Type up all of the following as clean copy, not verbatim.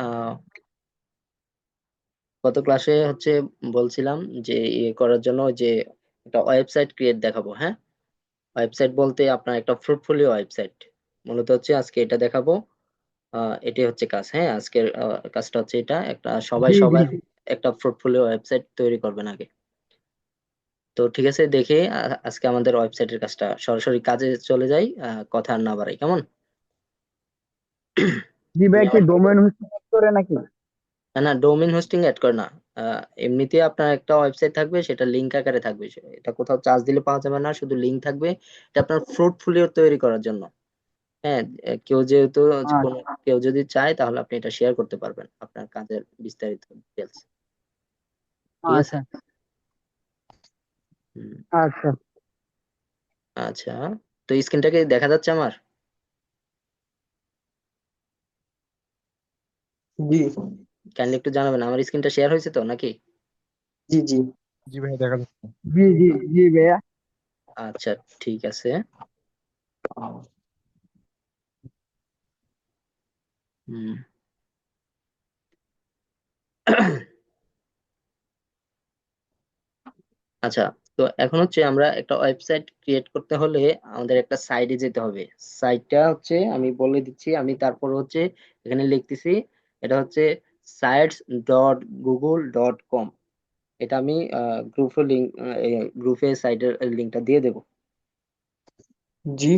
আহ গত ক্লাসে হচ্ছে বলছিলাম যে ইয়ে করার জন্য ওই যে একটা ওয়েবসাইট ক্রিয়েট দেখাবো। হ্যাঁ, ওয়েবসাইট বলতে আপনার একটা ফ্রুটফুলিও ওয়েবসাইট মূলত হচ্ছে আজকে এটা দেখাবো। এটাই হচ্ছে কাজ। হ্যাঁ, আজকের কাজটা হচ্ছে এটা একটা সবাই জি জি সবার একটা ফ্রুটফুলিও ওয়েবসাইট তৈরি করবেন আগে। তো ঠিক আছে, দেখে আজকে আমাদের ওয়েবসাইটের কাজটা সরাসরি কাজে চলে যাই। কথা আর না বাড়াই, কেমন? জি ভাই, আমি কি আমার ডোমেন হোস্টিং করে নাকি? না না, ডোমেইন হোস্টিং এড করে না। এমনিতে আপনার একটা ওয়েবসাইট থাকবে, সেটা লিংক আকারে থাকবে। এটা কোথাও চার্জ দিলে পাওয়া যাবে না, শুধু লিংক থাকবে। এটা আপনার ফ্রুটফুলিও তৈরি করার জন্য। হ্যাঁ, কেউ যেহেতু কোনো আচ্ছা কেউ যদি চায় তাহলে আপনি এটা শেয়ার করতে পারবেন আপনার কাজের বিস্তারিত ডিটেলস। ঠিক আছে। আচ্ছা হুম, আচ্ছা। আচ্ছা। তো স্ক্রিনটাকে দেখা যাচ্ছে আমার? জি কাইন্ডলি একটু জানাবেন আমার স্ক্রিনটা শেয়ার হয়েছে তো নাকি? জি জি। জি ভাই, দেখা যাচ্ছে। জি জি জি ভাইয়া। আচ্ছা, ঠিক আছে। হুম। আচ্ছা, তো এখন হচ্ছে আমরা একটা ওয়েবসাইট ক্রিয়েট করতে হলে আমাদের একটা সাইটে যেতে হবে। সাইটটা হচ্ছে আমি বলে দিচ্ছি, আমি তারপর হচ্ছে এখানে লিখতেছি। এটা হচ্ছে sites.google.com। এটা আমি গ্রুপে লিঙ্ক গ্রুপে সাইটের লিঙ্কটা দিয়ে দেবো। জি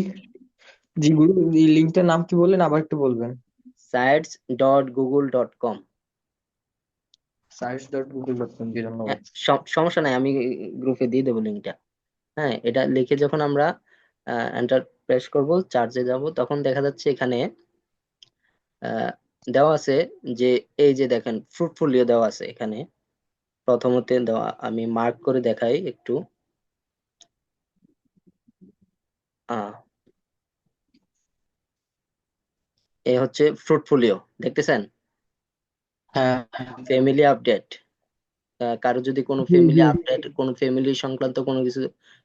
জি গুরু, এই লিঙ্কটার নাম কি বললেন, আবার একটু বলবেন? sites.google.com। search.google.com, জি হ্যাঁ, ধন্যবাদ। সমস্যা নাই, আমি গ্রুপে দিয়ে দেবো লিঙ্কটা। হ্যাঁ, এটা লিখে যখন আমরা এন্টার প্রেস করব, চার্জে যাব, তখন দেখা যাচ্ছে এখানে আহ, দেওয়া আছে যে এই যে দেখেন ফ্রুটফুলিও দেওয়া আছে এখানে। প্রথমতে দেওয়া, আমি মার্ক করে দেখাই একটু। আহ এই হচ্ছে ফ্রুটফুলিও, দেখতেছেন? হ্যাঁ ফ্যামিলি আপডেট। কারো যদি কোনো জি ফ্যামিলি জি আপডেট, কোনো ফ্যামিলি সংক্রান্ত কোনো কিছু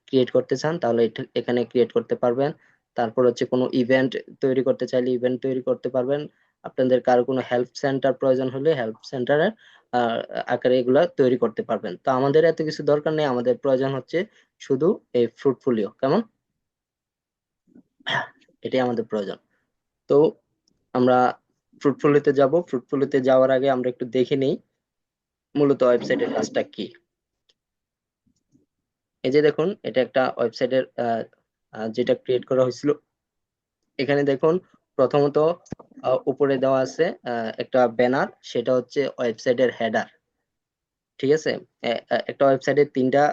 ক্রিয়েট করতে চান তাহলে এখানে ক্রিয়েট করতে পারবেন। তারপর হচ্ছে কোনো ইভেন্ট তৈরি করতে চাইলে ইভেন্ট তৈরি করতে পারবেন। আপনাদের কারো কোনো হেল্প সেন্টার প্রয়োজন হলে হেল্প সেন্টারের আকারে এগুলা তৈরি করতে পারবেন। তো আমাদের এত কিছু দরকার নেই, আমাদের প্রয়োজন হচ্ছে শুধু এই ফ্রুটফুলিও, কেমন? এটাই আমাদের প্রয়োজন। তো আমরা ফ্রুটফুলিতে যাব। ফ্রুটফুলিতে যাওয়ার আগে আমরা একটু দেখে নিই মূলত ওয়েবসাইটের কাজটা কি। এই যে দেখুন, এটা একটা ওয়েবসাইটের যেটা ক্রিয়েট করা হয়েছিল। এখানে দেখুন, প্রথমত উপরে দেওয়া আছে একটা ব্যানার, সেটা হচ্ছে ওয়েবসাইটের হেডার। ঠিক আছে। একটা ওয়েবসাইটের তিনটা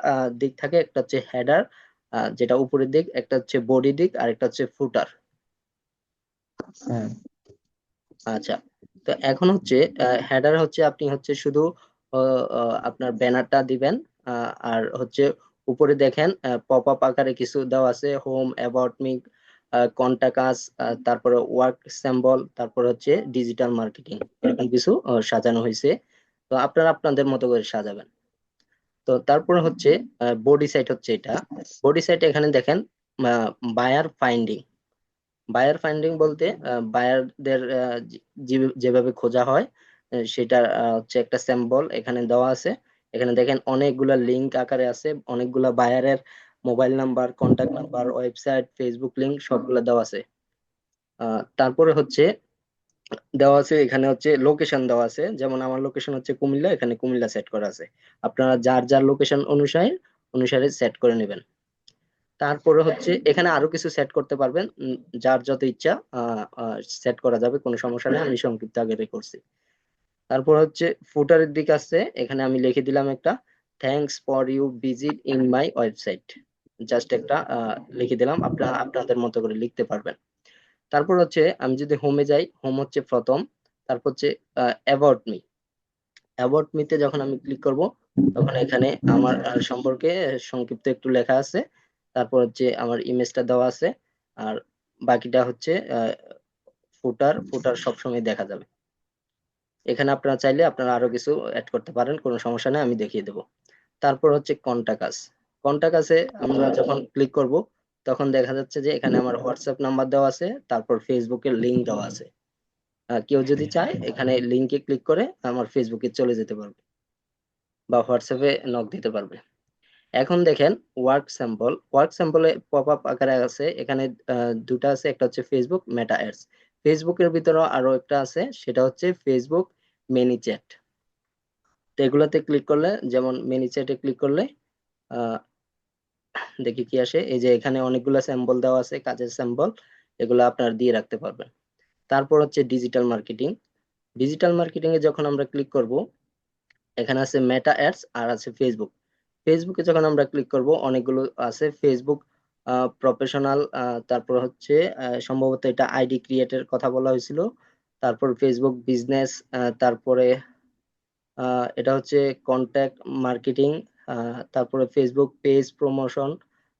দিক থাকে, একটা হচ্ছে হেডার যেটা উপরের দিক, একটা হচ্ছে বডি দিক, আর একটা হচ্ছে ফুটার। হ্যাঁ। আচ্ছা, তো এখন হচ্ছে হেডার হচ্ছে আপনি হচ্ছে শুধু আপনার ব্যানারটা দিবেন। আর হচ্ছে উপরে দেখেন পপ আপ আকারে কিছু দেওয়া আছে, হোম, অ্যাবাউট মি, কন্টাক্ট আস, তারপরে ওয়ার্ক স্যাম্বল, তারপর হচ্ছে ডিজিটাল মার্কেটিং, এরকম কিছু সাজানো হয়েছে। তো আপনারা আপনাদের মতো করে সাজাবেন। তো তারপরে হচ্ছে বডি সাইট হচ্ছে এটা। বডি সাইট এখানে দেখেন বায়ার ফাইন্ডিং। বায়ার ফাইন্ডিং বলতে বায়ারদের যেভাবে খোঁজা হয় সেটা হচ্ছে একটা স্যাম্পল এখানে দেওয়া আছে। এখানে দেখেন অনেকগুলা লিংক আকারে আছে, অনেকগুলা বায়ারের mobile number, contact number, website, Facebook link সবগুলা দেওয়া আছে। তারপরে হচ্ছে দেওয়া আছে এখানে হচ্ছে লোকেশন দেওয়া আছে, যেমন আমার লোকেশন হচ্ছে কুমিল্লা, এখানে কুমিল্লা সেট করা আছে। আপনারা যার যার লোকেশন অনুসারে অনুসারে সেট করে নেবেন। তারপরে হচ্ছে এখানে আরো কিছু সেট করতে পারবেন, যার যত ইচ্ছা সেট করা যাবে, কোনো সমস্যা নেই, আমি সংক্ষিপ্ত আগে করছি। তারপর হচ্ছে ফুটারের দিক আছে, এখানে আমি লিখে দিলাম একটা thanks for you visit in my website. Just একটা লিখে দিলাম, আপনারা আপনাদের মতো করে লিখতে পারবেন। তারপর হচ্ছে আমি যদি হোমে যাই, হোম হচ্ছে প্রথম। তারপর হচ্ছে অ্যাবাউট মি। অ্যাবাউট মিতে যখন আমি ক্লিক করব, তখন এখানে আমার সম্পর্কে সংক্ষিপ্ত একটু লেখা আছে। তারপর হচ্ছে আমার ইমেজটা দেওয়া আছে। আর বাকিটা হচ্ছে ফুটার। ফুটার সবসময় দেখা যাবে। এখানে আপনারা চাইলে আপনারা আরো কিছু অ্যাড করতে পারেন, কোনো সমস্যা নেই, আমি দেখিয়ে দেবো। তারপর হচ্ছে কন্টাক্ট আস। কন্টাক্ট আসে আমরা যখন ক্লিক করব, তখন দেখা যাচ্ছে যে এখানে আমার হোয়াটসঅ্যাপ নাম্বার দেওয়া আছে, তারপর ফেসবুকের লিংক দেওয়া আছে। কেউ যদি চায় এখানে লিঙ্কে ক্লিক করে আমার ফেসবুকে চলে যেতে পারবে বা হোয়াটসঅ্যাপে নক দিতে পারবে। এখন দেখেন ওয়ার্ক স্যাম্পলে পপ আপ আকারে আছে এখানে দুটা আছে, একটা হচ্ছে ফেসবুক মেটা অ্যাডস। ফেসবুকের ভিতরে আরো একটা আছে, সেটা হচ্ছে ফেসবুক মেনি চ্যাট। তো এগুলাতে ক্লিক করলে, যেমন মেনি চ্যাটে ক্লিক করলে আহ, দেখি কি আসে। এই যে এখানে অনেকগুলো স্যাম্পল দেওয়া আছে, কাজের স্যাম্পল, এগুলো আপনার দিয়ে রাখতে পারবেন। তারপর হচ্ছে ডিজিটাল মার্কেটিং। ডিজিটাল মার্কেটিং এ যখন আমরা ক্লিক করব, এখানে আছে মেটা অ্যাডস আর আছে ফেসবুক। ফেসবুকে যখন আমরা ক্লিক করব অনেকগুলো আছে, ফেসবুক প্রফেশনাল, তারপর হচ্ছে সম্ভবত এটা আইডি ক্রিয়েটের কথা বলা হয়েছিল, তারপর ফেসবুক বিজনেস, তারপরে এটা হচ্ছে কন্ট্যাক্ট মার্কেটিং, তারপরে ফেসবুক পেজ প্রমোশন,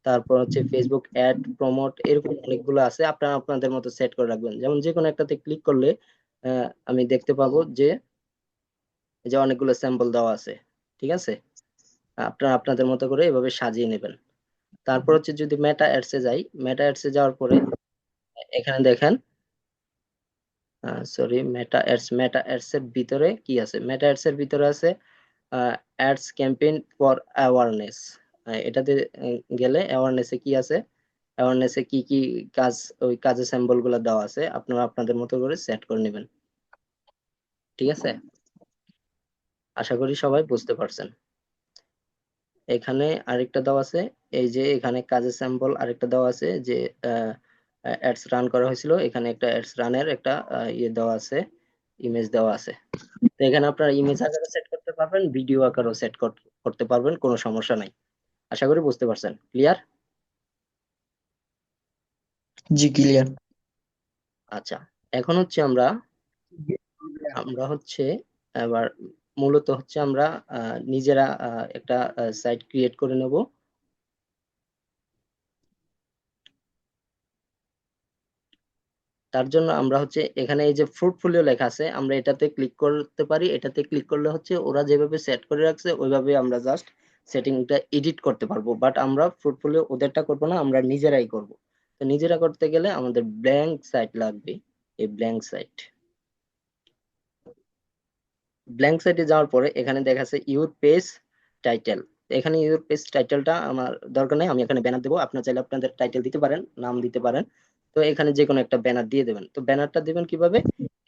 তারপর হচ্ছে ফেসবুক অ্যাড প্রমোট, এরকম অনেকগুলো আছে। আপনারা আপনাদের মতো সেট করে রাখবেন, যেমন যে কোনো একটাতে ক্লিক করলে আমি দেখতে পাবো যে এই যে অনেকগুলো স্যাম্পল দেওয়া আছে। ঠিক আছে, আপনারা আপনাদের মতো করে এভাবে সাজিয়ে নেবেন। তারপর হচ্ছে যদি মেটা অ্যাডসে যাই, মেটা অ্যাডসে যাওয়ার পরে এখানে দেখেন, সরি, মেটা অ্যাডস এর ভিতরে কি আছে, মেটা অ্যাডস এর ভিতরে আছে অ্যাডস ক্যাম্পেইন ফর অ্যাওয়ারনেস। এটাতে গেলে অ্যাওয়ারনেসে কি আছে, অ্যাওয়ারনেসে কি কি কাজ, ওই কাজের স্যাম্পল গুলো দেওয়া আছে, আপনারা আপনাদের মতো করে সেট করে নেবেন। ঠিক আছে, আশা করি সবাই বুঝতে পারছেন। এখানে আরেকটা দেওয়া আছে, এই যে এখানে কাজের স্যাম্পল আরেকটা দেওয়া আছে, যে অ্যাডস রান করা হয়েছিল, এখানে একটা অ্যাডস রানের একটা ইয়ে দেওয়া আছে, ইমেজ দেওয়া আছে। তো এখানে আপনারা ইমেজ আকারও সেট করতে পারবেন, ভিডিও আকারও সেট করতে পারবেন, কোনো সমস্যা নাই। আশা করি বুঝতে পারছেন, ক্লিয়ার? জি ক্লিয়ার। আচ্ছা, এখন হচ্ছে আমরা আমরা হচ্ছে এবার মূলত হচ্ছে আমরা নিজেরা একটা সাইট ক্রিয়েট করে নেব। তার জন্য আমরা হচ্ছে এখানে এই যে পোর্টফোলিও লেখা আছে, আমরা এটাতে ক্লিক করতে পারি। এটাতে ক্লিক করলে হচ্ছে ওরা যেভাবে সেট করে রাখছে ওইভাবে আমরা জাস্ট সেটিংটা এডিট করতে পারবো, বাট আমরা পোর্টফোলিও ওদেরটা করব না, আমরা নিজেরাই করব। তো নিজেরা করতে গেলে আমাদের ব্ল্যাঙ্ক সাইট লাগবে। এই ব্ল্যাঙ্ক সাইটে যাওয়ার পরে এখানে দেখা যাচ্ছে ইউর পেজ টাইটেল। এখানে ইউর পেজ টাইটেলটা আমার দরকার নেই, আমি এখানে ব্যানার দেবো, আপনার চাইলে আপনাদের টাইটেল দিতে পারেন, নাম দিতে পারেন। তো এখানে যে কোনো একটা ব্যানার দিয়ে দেবেন। তো ব্যানারটা দিবেন কিভাবে,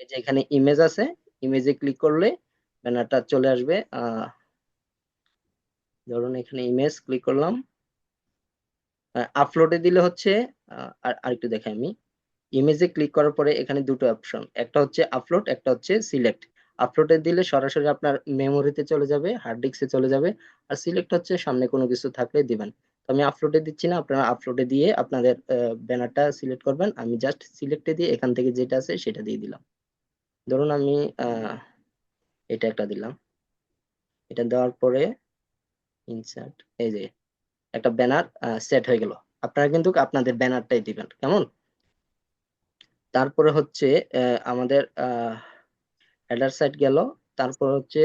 এই যে এখানে ইমেজ আছে, ইমেজে ক্লিক করলে ব্যানারটা চলে আসবে। ধরুন এখানে ইমেজ ক্লিক করলাম, আপলোডে দিলে হচ্ছে আর আরেকটু দেখাই আমি। ইমেজে ক্লিক করার পরে এখানে দুটো অপশন, একটা হচ্ছে আপলোড, একটা হচ্ছে সিলেক্ট। আপলোডে দিলে সরাসরি আপনার মেমোরিতে চলে যাবে, হার্ড ডিস্কে চলে যাবে। আর সিলেক্ট হচ্ছে সামনে কোনো কিছু থাকলে দিবেন। তো আমি আপলোডে দিচ্ছি না, আপনারা আপলোডে দিয়ে আপনাদের ব্যানারটা সিলেক্ট করবেন। আমি জাস্ট সিলেক্টে দিয়ে এখান থেকে যেটা আছে সেটা দিয়ে দিলাম। ধরুন আমি এটা একটা দিলাম। এটা দেওয়ার পরে ইনসার্ট, এই যে একটা ব্যানার সেট হয়ে গেল। আপনারা কিন্তু আপনাদের ব্যানারটাই দিবেন, কেমন? তারপরে হচ্ছে আমাদের হেডার সাইড গেল। তারপর হচ্ছে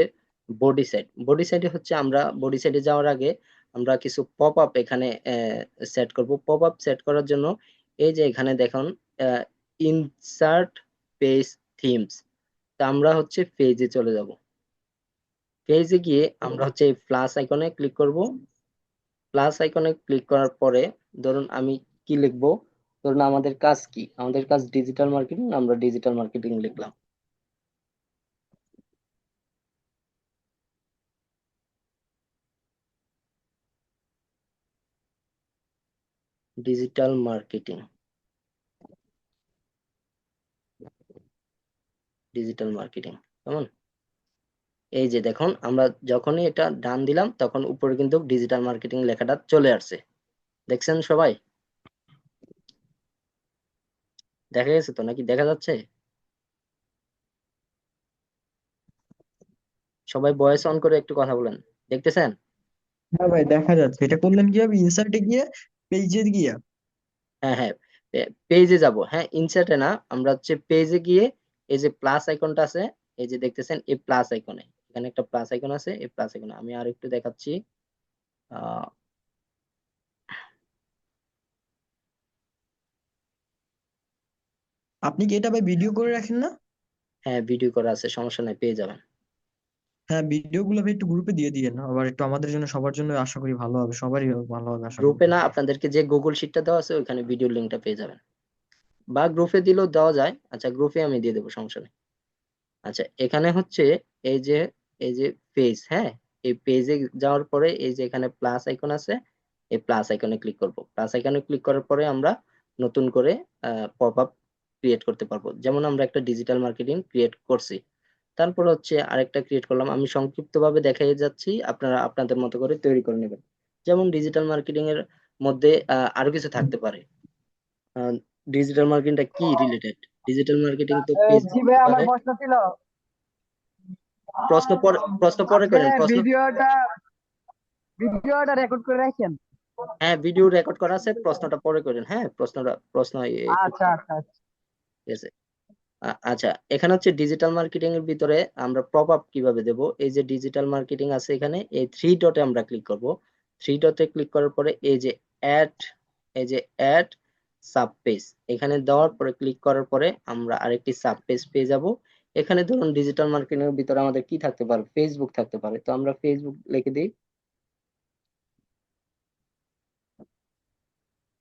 বডি সাইডে হচ্ছে আমরা বডি সাইডে যাওয়ার আগে আমরা কিছু পপ আপ এখানে সেট করব। পপ আপ সেট করার জন্য এই যে এখানে দেখুন ইনসার্ট পেজ থিমস। তা আমরা হচ্ছে পেজে চলে যাব। পেজে গিয়ে আমরা হচ্ছে এই প্লাস আইকনে ক্লিক করব। প্লাস আইকনে ক্লিক করার পরে ধরুন আমি কি লিখবো, ধরুন আমাদের কাজ কি, আমাদের কাজ ডিজিটাল মার্কেটিং, আমরা ডিজিটাল মার্কেটিং লিখলাম। ডিজিটাল মার্কেটিং, ডিজিটাল মার্কেটিং, কেমন? এই যে দেখুন আমরা যখনই এটা ডান দিলাম তখন উপরে কিন্তু ডিজিটাল মার্কেটিং লেখাটা চলে আসছে। দেখছেন সবাই? দেখা গেছে তো নাকি, দেখা যাচ্ছে? সবাই ভয়েস অন করে একটু কথা বলেন, দেখতেছেন? হ্যাঁ ভাই দেখা যাচ্ছে। এটা করলেন কিভাবে? ইনসার্টে গিয়ে, পেজে গিয়ে? হ্যাঁ, হ্যাঁ, পেজে যাব। হ্যাঁ, ইনসার্টে না, আমরা হচ্ছে পেজে গিয়ে এই যে প্লাস আইকনটা আছে, এই যে দেখতেছেন এই প্লাস আইকনে, এখানে একটা প্লাস আইকন আছে, এই প্লাস আইকনে আমি আর একটু দেখাচ্ছি। আহ আপনি কি এটা ভাই ভিডিও করে রাখেন না? হ্যাঁ, ভিডিও করা আছে, সমস্যা নাই, পেয়ে যাবেন। হ্যাঁ, ভিডিও গুলো ভাই একটু গ্রুপে দিয়ে দিয়েন, আবার একটু আমাদের জন্য, সবার জন্য আশা করি ভালো হবে, সবারই ভালো হবে আশা করি। গ্রুপে না, আপনাদেরকে যে গুগল শিটটা দেওয়া আছে ওইখানে ভিডিও লিঙ্কটা পেয়ে যাবেন, বা গ্রুপে দিলেও দেওয়া যায়। আচ্ছা, গ্রুপে আমি দিয়ে দেবো, সমস্যা নেই। আচ্ছা, এখানে হচ্ছে এই যে এই যে পেজ, হ্যাঁ, এই পেজে যাওয়ার পরে এই যে এখানে প্লাস আইকন আছে, এই প্লাস আইকনে ক্লিক করব। প্লাস আইকনে ক্লিক করার পরে আমরা নতুন করে পপ আপ ক্রিয়েট করতে পারবো। যেমন আমরা একটা ডিজিটাল মার্কেটিং ক্রিয়েট করছি, তারপর হচ্ছে আরেকটা ক্রিয়েট করলাম। আমি সংক্ষিপ্তভাবে দেখাই যাচ্ছি, আপনারা আপনাদের মতো করে তৈরি করে নেবেন। যেমন ডিজিটাল মার্কেটিং এর মধ্যে আরো কিছু থাকতে পারে। ডিজিটাল মার্কেটিংটা কি রিলেটেড? ডিজিটাল মার্কেটিং তো পেজ জি হতে ভাইয়া, আমার পারে। প্রশ্ন ছিল, প্রশ্ন পরে আপনি করেন, প্রশ্ন। ভিডিওটা রেকর্ড করে রাখেন? হ্যাঁ, ভিডিও রেকর্ড করা আছে, প্রশ্নটা পরে করেন। হ্যাঁ, প্রশ্ন একটু আচ্ছা পরে। আচ্ছা আচ্ছা। ঠিক আছে। আচ্ছা, এখানে হচ্ছে ডিজিটাল মার্কেটিং এর ভিতরে আমরা পপ আপ কিভাবে দেব। এই যে ডিজিটাল মার্কেটিং আছে, এখানে এই থ্রি ডটে আমরা ক্লিক করব। থ্রি ডটে ক্লিক করার পরে এই যে অ্যাড, এই যে অ্যাড সাব পেজ, এখানে দেওয়ার পরে ক্লিক করার পরে আমরা আরেকটি সাব পেজ পেয়ে যাব। এখানে ধরুন ডিজিটাল মার্কেটিং এর ভিতরে আমাদের কি থাকতে পারে, ফেসবুক থাকতে পারে, তো আমরা ফেসবুক লিখে দিই,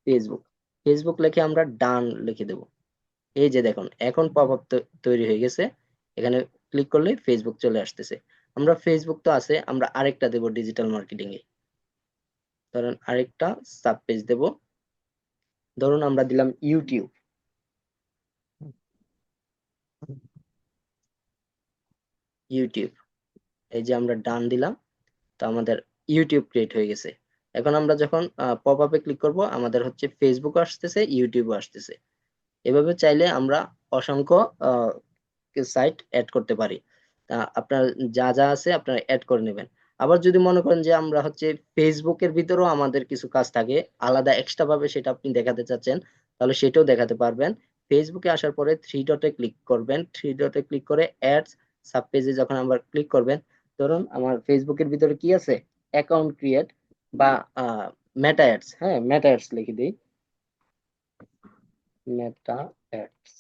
ফেসবুক। ফেসবুক লিখে আমরা ডান লিখে দেব। এই যে দেখুন, এখন পপ আপ তৈরি হয়ে গেছে। এখানে ক্লিক করলে ফেসবুক চলে আসতেছে। আমরা ফেসবুক তো আছে, আমরা আরেকটা দেব ডিজিটাল মার্কেটিং এ। ধরুন আরেকটা সাব পেজ দেব, ধরুন আমরা দিলাম ইউটিউব। ইউটিউব, এই যে আমরা ডান দিলাম, তো আমাদের ইউটিউব ক্রিয়েট হয়ে গেছে। এখন আমরা যখন পপ আপে ক্লিক করব, আমাদের হচ্ছে ফেসবুক আসতেছে, ইউটিউব আসতেছে। এভাবে চাইলে আমরা অসংখ্য সাইট অ্যাড করতে পারি। আপনার যা যা আছে আপনারা অ্যাড করে নেবেন। আবার যদি মনে করেন যে আমরা হচ্ছে ফেসবুকের ভিতরেও আমাদের কিছু কাজ থাকে আলাদা এক্সট্রা ভাবে, সেটা আপনি দেখাতে চাচ্ছেন, তাহলে সেটাও দেখাতে পারবেন। ফেসবুকে আসার পরে থ্রি ডটে ক্লিক করবেন, থ্রি ডটে ক্লিক করে অ্যাডস সাব পেজে যখন আবার ক্লিক করবেন, ধরুন আমার ফেসবুকের ভিতরে কি আছে, অ্যাকাউন্ট ক্রিয়েট বা মেটা অ্যাডস, হ্যাঁ মেটা অ্যাডস লিখে দিই, মেটা অ্যাডস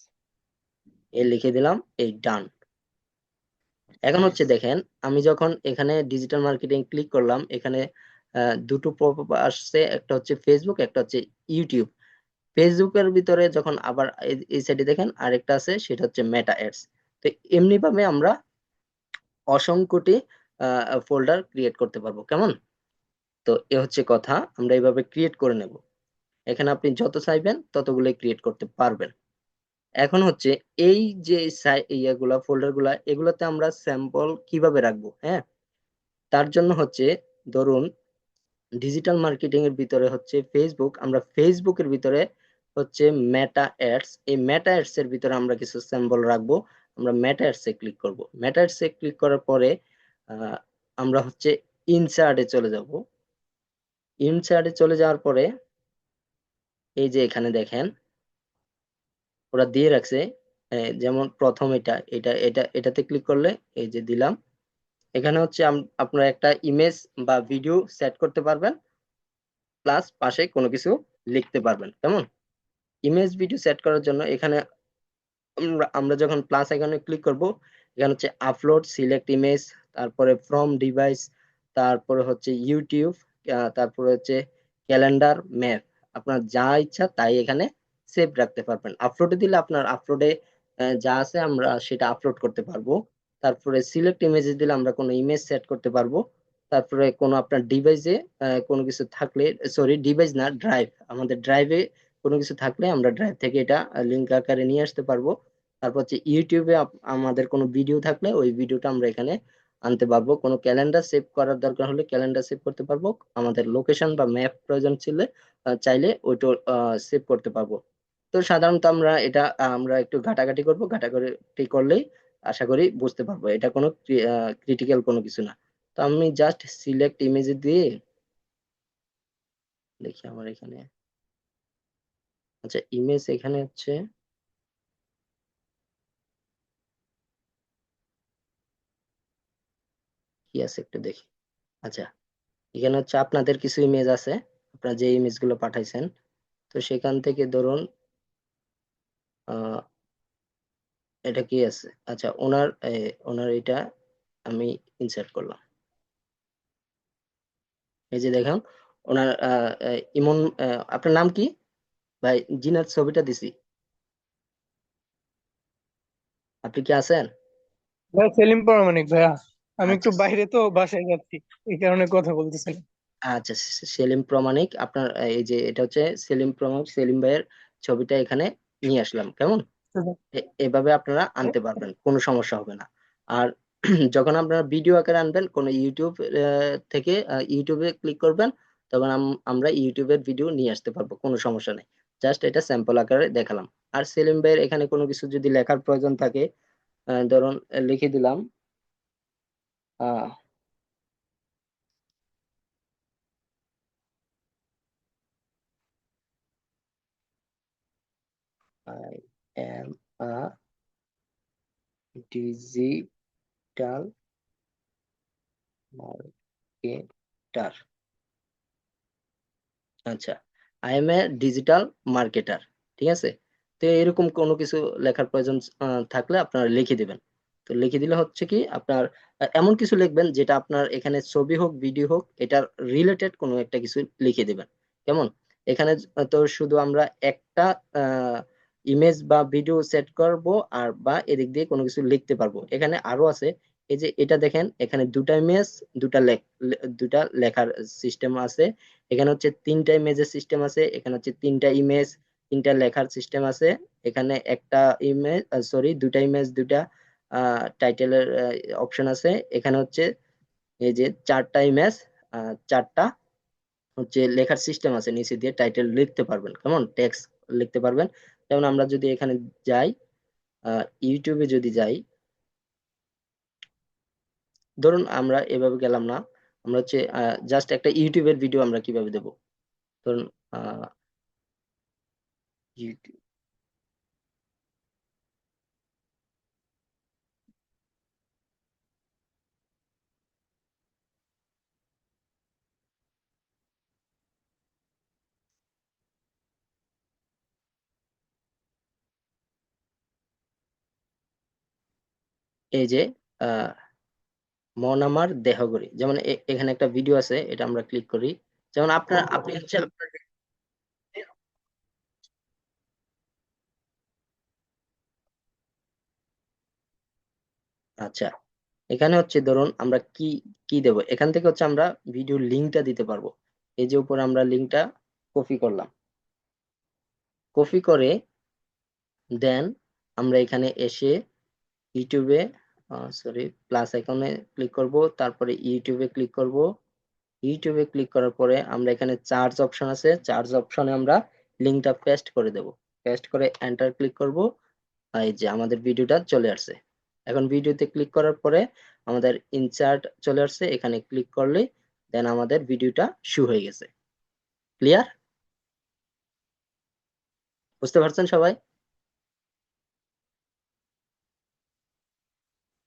এ লিখে দিলাম, এই ডান। এখন হচ্ছে দেখেন, আমি যখন এখানে ডিজিটাল মার্কেটিং ক্লিক করলাম, এখানে দুটো পপআপ আসছে, একটা হচ্ছে ফেসবুক, একটা হচ্ছে ইউটিউব। ফেসবুকের ভিতরে যখন আবার এই সাইডে দেখেন আরেকটা আছে, সেটা হচ্ছে মেটা অ্যাডস। তো এমনি ভাবে আমরা অসংখ্যটি ফোল্ডার ক্রিয়েট করতে পারবো, কেমন? তো এ হচ্ছে কথা, আমরা এইভাবে ক্রিয়েট করে নেব। এখানে আপনি যত চাইবেন ততগুলো ক্রিয়েট করতে পারবেন। এখন হচ্ছে এই যে ইয়াগুলা ফোল্ডার গুলা, এগুলাতে আমরা স্যাম্পল কিভাবে রাখবো, হ্যাঁ, তার জন্য হচ্ছে ধরুন ডিজিটাল মার্কেটিং এর ভিতরে হচ্ছে ফেসবুক, আমরা ফেসবুকের ভিতরে হচ্ছে মেটা অ্যাডস, এই মেটা অ্যাডস এর ভিতরে আমরা কিছু সিম্বল রাখবো। আমরা মেটা অ্যাডস এ ক্লিক করব। মেটা অ্যাডস এ ক্লিক করার পরে আহ, আমরা হচ্ছে ইনসার্টে চলে যাব। ইনসার্টে চলে যাওয়ার পরে এই যে এখানে দেখেন ওরা দিয়ে রাখছে, যেমন প্রথম এটা এটা এটা এটাতে ক্লিক করলে এই যে দিলাম। এখানে হচ্ছে আপনারা একটা ইমেজ বা ভিডিও সেট করতে পারবেন, প্লাস পাশে কোনো কিছু লিখতে পারবেন, কেমন? ইমেজ ভিডিও সেট করার জন্য এখানে আমরা যখন প্লাস আইকনে ক্লিক করব, এখানে হচ্ছে আপলোড, সিলেক্ট ইমেজ, তারপরে ফ্রম ডিভাইস, তারপরে হচ্ছে ইউটিউব, তারপরে হচ্ছে ক্যালেন্ডার, ম্যাপ। আপনার যা ইচ্ছা তাই এখানে সেভ রাখতে পারবেন। আপলোডে দিলে আপনার আপলোডে যা আছে আমরা সেটা আপলোড করতে পারবো। তারপরে সিলেক্ট ইমেজে দিলে আমরা কোনো ইমেজ সেট করতে পারবো। তারপরে কোনো আপনার ডিভাইসে কোনো কিছু থাকলে, সরি ডিভাইস না, ড্রাইভ, আমাদের ড্রাইভে কোনো কিছু থাকলে আমরা ড্রাইভ থেকে এটা লিঙ্ক আকারে নিয়ে আসতে পারবো। তারপর হচ্ছে ইউটিউবে আমাদের কোনো ভিডিও থাকলে ওই ভিডিওটা আমরা এখানে আনতে পারবো। কোনো ক্যালেন্ডার সেভ করার দরকার হলে ক্যালেন্ডার সেভ করতে পারবো। আমাদের লোকেশন বা ম্যাপ প্রয়োজন ছিল, চাইলে ওইটা সেভ করতে পারবো। তো সাধারণত আমরা এটা আমরা একটু ঘাটাঘাটি করবো, ঘাটাঘাটি করলেই আশা করি বুঝতে পারবো, এটা কোনো ক্রিটিক্যাল কোনো কিছু না। তো আমি জাস্ট সিলেক্ট ইমেজ দিয়ে দেখি আমার এখানে, আচ্ছা ইমেজ এখানে হচ্ছে কি আছে একটু দেখি। আচ্ছা, এখানে হচ্ছে আপনাদের কিছু ইমেজ আছে, আপনারা যে ইমেজ গুলো পাঠাইছেন, তো সেখান থেকে ধরুন এটা কি আছে? আচ্ছা, ওনার এটা আমি ইনসার্ট করলাম। এই যে দেখুন, ওনার ইমন, আপনার নাম কি ভাই? জিনার ছবিটা দিছি, আপনি কি আছেন? ভাই সেলিম পরামানিক ভাইয়া, আমি একটু আচ্ছা, বাইরে তো বাসায় যাচ্ছি, এই কারণে কথা বলতেছিলাম। আচ্ছা, সেলিম প্রমাণিক আপনার, এই যে এটা হচ্ছে সেলিম প্রমাণিক, সেলিম ভাইয়ের ছবিটা এখানে নিয়ে আসলাম, কেমন? এভাবে আপনারা আনতে পারবেন, কোনো সমস্যা হবে না। আর যখন আপনারা ভিডিও আকারে আনবেন, কোনো ইউটিউব থেকে ইউটিউবে ক্লিক করবেন, তখন আমরা ইউটিউবের ভিডিও নিয়ে আসতে পারবো, কোনো সমস্যা নেই। জাস্ট এটা স্যাম্পল আকারে দেখালাম। আর সেলিম ভাইয়ের এখানে কোনো কিছু যদি লেখার প্রয়োজন থাকে, ধরুন লিখে দিলাম, ah I am a digital marketer. আচ্ছা, I am a digital marketer, ঠিক আছে। তো এরকম কোনো কিছু লেখার প্রয়োজন থাকলে আপনারা লিখে দিবেন। তো লিখে দিলে হচ্ছে কি আপনার, এমন কিছু লিখবেন যেটা আপনার এখানে ছবি হোক ভিডিও হোক, এটার রিলেটেড কোনো একটা কিছু লিখে দিবেন, কেমন? এখানে তো শুধু আমরা একটা ইমেজ বা ভিডিও সেট করব, আর বা এদিক দিয়ে কোনো কিছু লিখতে পারবো। এখানে আরো আছে, এই যে এটা দেখেন, এখানে দুটা ইমেজ, দুটা লেখার সিস্টেম আছে। এখানে হচ্ছে তিনটা ইমেজের সিস্টেম আছে, এখানে হচ্ছে তিনটা ইমেজ, তিনটা লেখার সিস্টেম আছে। এখানে একটা ইমেজ, সরি, দুটা ইমেজ, দুটা টাইটেলের অপশন আছে। এখানে হচ্ছে এই যে চারটা ইমেজ, চারটা হচ্ছে লেখার সিস্টেম আছে, নিচে দিয়ে টাইটেল লিখতে পারবেন, কেমন? টেক্সট লিখতে পারবেন। যেমন আমরা যদি এখানে যাই, ইউটিউবে যদি যাই, ধরুন আমরা এভাবে গেলাম না, আমরা হচ্ছে জাস্ট একটা ইউটিউবের ভিডিও আমরা কিভাবে দেবো, ধরুন আহ ইউটিউব, এই যে আহ মন আমার দেহঘড়ি, যেমন এখানে একটা ভিডিও আছে, এটা আমরা ক্লিক করি। যেমন আপনি হচ্ছে আচ্ছা, এখানে হচ্ছে ধরুন আমরা কি কি দেব, এখান থেকে হচ্ছে আমরা ভিডিও লিঙ্কটা দিতে পারবো। এই যে উপরে আমরা লিঙ্কটা কপি করলাম, কপি করে দেন আমরা এখানে এসে ইউটিউবে, সরি, প্লাস আইকনে ক্লিক করব, তারপরে ইউটিউবে ক্লিক করব। ইউটিউবে ক্লিক করার পরে আমরা এখানে চার্জ অপশন আছে, চার্জ অপশনে আমরা লিঙ্কটা পেস্ট করে দেব। পেস্ট করে এন্টার ক্লিক করব। এই যে আমাদের ভিডিওটা চলে আসছে। এখন ভিডিওতে ক্লিক করার পরে আমাদের ইনসার্ট চলে আসছে, এখানে ক্লিক করলে দেন আমাদের ভিডিওটা শু হয়ে গেছে। ক্লিয়ার? বুঝতে পারছেন সবাই?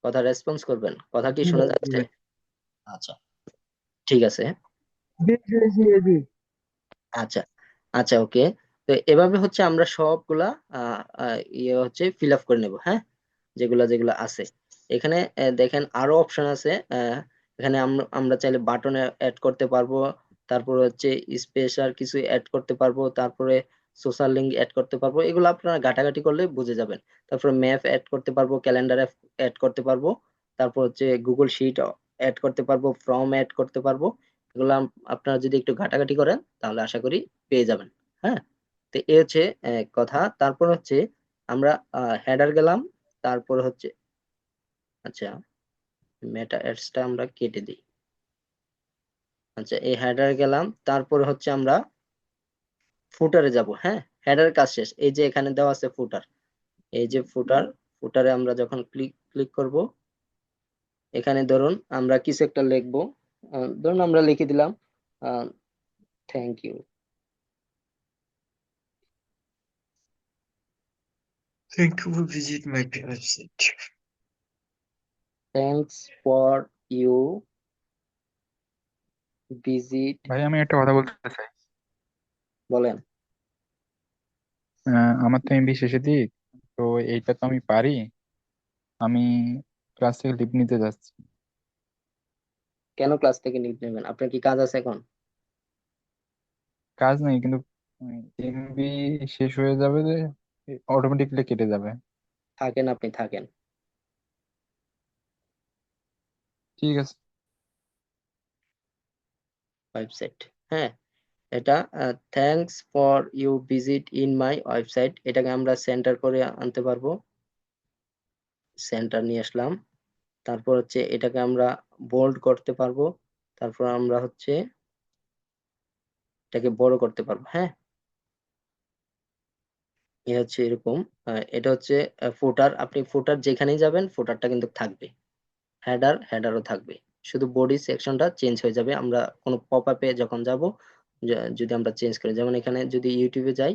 কথা রেসপন্স করবেন, কথা কি জি শোনা ভাই, জি যাচ্ছে? ভাই। আচ্ছা, ঠিক আছে। জি জি জি জি। আচ্ছা, আচ্ছা, ওকে। তো এভাবে হচ্ছে আমরা সবগুলা ইয়ে হচ্ছে ফিল আপ করে নেব, হ্যাঁ, যেগুলা যেগুলা আছে। এখানে দেখেন আরো অপশন আছে। এখানে আমরা চাইলে বাটন অ্যাড করতে পারবো, তারপর হচ্ছে স্পেশাল কিছু অ্যাড করতে পারবো, তারপরে সোশ্যাল লিংক অ্যাড করতে পারবো। এগুলো আপনারা ঘাটাঘাটি করলে বুঝে যাবেন। তারপর ম্যাপ অ্যাড করতে পারবো, ক্যালেন্ডার অ্যাড করতে পারবো, তারপর হচ্ছে গুগল শিট অ্যাড করতে পারবো, ফর্ম অ্যাড করতে পারবো। এগুলো আপনারা যদি একটু ঘাটাঘাটি করেন তাহলে আশা করি পেয়ে যাবেন। হ্যাঁ, তো এ হচ্ছে কথা। তারপর হচ্ছে আমরা হেডার গেলাম, তারপর হচ্ছে, আচ্ছা, মেটা অ্যাডসটা আমরা কেটে দিই। আচ্ছা, এই হেডার গেলাম, তারপর হচ্ছে আমরা ফুটারে যাব। হ্যাঁ, হেডার কাজ শেষ। এই যে এখানে দেওয়া আছে ফুটার, এই যে ফুটার, ফুটারে আমরা যখন ক্লিক ক্লিক করব, এখানে ধরুন আমরা কিছু একটা লিখবো। ধরুন আমরা লিখে দিলাম thank you, Thank you for visit my website. Thanks for you visit. ভাই আমি একটা কথা বলতে চাই। বলেন। আমার তো এমবি শেষের দিক, তো এইটা তো আমি পারি। আমি ক্লাস থেকে লিভ নিতে যাচ্ছি। কেন ক্লাস থেকে লিভ নেবেন? আপনার কি কাজ আছে এখন? কাজ নেই, কিন্তু এমবি শেষ হয়ে যাবে, যে অটোমেটিকলি কেটে যাবে। থাকেন, আপনি থাকেন। ঠিক আছে। ওয়েবসাইট, হ্যাঁ, এটা thanks for you visit in my website, এটাকে আমরা সেন্টার করে আনতে পারবো। সেন্টার নিয়ে আসলাম। তারপর হচ্ছে এটাকে আমরা বোল্ড করতে পারবো। তারপর আমরা হচ্ছে এটাকে বড় করতে পারবো। হ্যাঁ, এ হচ্ছে এরকম। এটা হচ্ছে ফুটার, আপনি ফুটার যেখানেই যাবেন ফুটারটা কিন্তু থাকবে। হেডারও থাকবে। শুধু বডি সেকশনটা চেঞ্জ হয়ে যাবে আমরা কোনো পপ আপে যখন যাব, যদি আমরা চেঞ্জ করি। যেমন এখানে যদি ইউটিউবে যাই,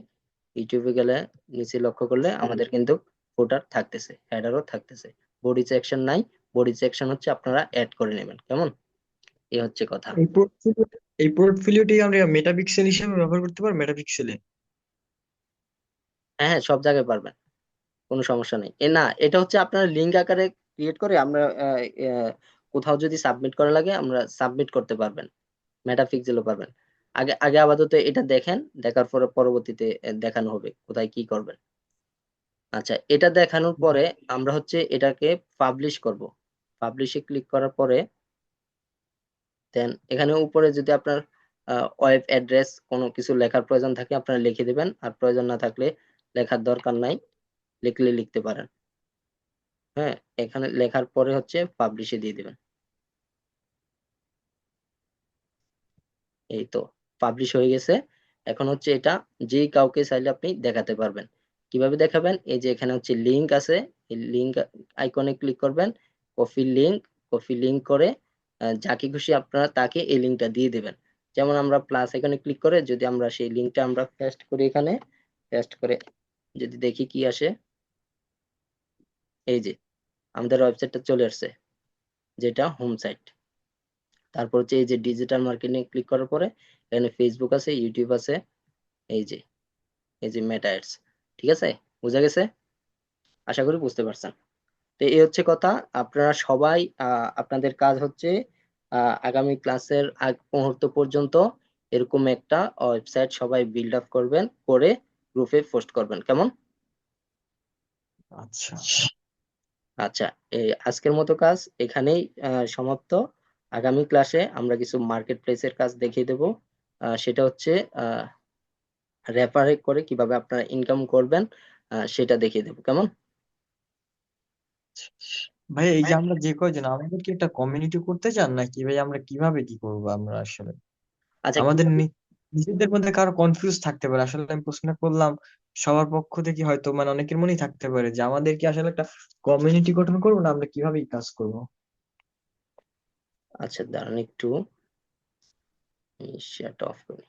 ইউটিউবে গেলে নিচে লক্ষ্য করলে আমাদের কিন্তু ফুটার থাকতেছে, হেডারও থাকতেছে। বডি সেকশন নাই, বডি সেকশন হচ্ছে আপনারা অ্যাড করে নেবেন। কেমন? এই হচ্ছে কথা। এই পোর্টফোলিও এই পোর্টফোলিওটি আমরা মেটাপিক্সেল হিসেবে ব্যবহার করতে পারি, মেটাপিক্সেলে। হ্যাঁ, হ্যাঁ, সব জায়গায় পারবেন, কোনো সমস্যা নেই। না, এটা হচ্ছে আপনার লিঙ্ক আকারে ক্রিয়েট করে আমরা কোথাও যদি সাবমিট করা লাগে আমরা সাবমিট করতে পারবেন, মেটাপিক্সেলও পারবেন। আগে আগে আপাতত এটা দেখেন, দেখার পরে পরবর্তীতে দেখানো হবে কোথায় কি করবেন। আচ্ছা, এটা দেখানোর পরে আমরা হচ্ছে এটাকে পাবলিশ করব। পাবলিশে ক্লিক করার পরে দেন এখানে উপরে যদি আপনার ওয়েব অ্যাড্রেস কোনো কিছু লেখার প্রয়োজন থাকে আপনারা লিখে দিবেন, আর প্রয়োজন না থাকলে লেখার দরকার নাই, লিখলে লিখতে পারেন। হ্যাঁ, এখানে লেখার পরে হচ্ছে পাবলিশে দিয়ে দিবেন। এই তো পাবলিশ হয়ে গেছে। এখন হচ্ছে এটা যে কাউকে চাইলে আপনি দেখাতে পারবেন। কিভাবে দেখাবেন? এই যে এখানে হচ্ছে লিংক আছে, এই লিংক আইকনে ক্লিক করবেন, কপি লিংক করে যাকে খুশি আপনারা তাকে এই লিংকটা দিয়ে দিবেন। যেমন আমরা প্লাস আইকনে ক্লিক করে যদি আমরা সেই লিংকটা আমরা পেস্ট করি, এখানে পেস্ট করে যদি দেখি কি আসে, এই যে আমাদের ওয়েবসাইটটা চলে আসছে, যেটা হোম সাইট। তারপর হচ্ছে এই যে ডিজিটাল মার্কেটিং ক্লিক করার পরে এখানে ফেসবুক আছে, ইউটিউব আছে, এই যে মেটা অ্যাডস। ঠিক আছে? বুঝা গেছে? আশা করি বুঝতে পারছেন। তো এই হচ্ছে কথা। আপনারা সবাই আপনাদের কাজ হচ্ছে আগামী ক্লাসের আগ মুহূর্ত পর্যন্ত এরকম একটা ওয়েবসাইট সবাই বিল্ড আপ করবেন, করে গ্রুপে পোস্ট করবেন। কেমন? আচ্ছা। আচ্ছা, এই আজকের মতো কাজ এখানেই সমাপ্ত। আগামী ক্লাসে আমরা কিছু মার্কেট প্লেসের কাজ দেখিয়ে দেব। সেটা হচ্ছে রেফারে করে কিভাবে আপনারা ইনকাম করবেন, সেটা দেখিয়ে দেব। কেমন? ভাই, এই যে আমরা যে কয়জন, আমাদের কি একটা কমিউনিটি করতে চান নাকি ভাই? আমরা কিভাবে কি করবো আমরা আসলে? আচ্ছা, আমাদের নিজেদের মধ্যে কারো কনফিউজ থাকতে পারে, আসলে আমি প্রশ্ন করলাম সবার পক্ষ থেকে, হয়তো মানে অনেকের মনেই থাকতে পারে যে আমাদের কি আসলে একটা কমিউনিটি গঠন করবো, না আমরা কিভাবে এই কাজ করবো? আচ্ছা, দাঁড়ান একটু শেয়ারটা অফ করি।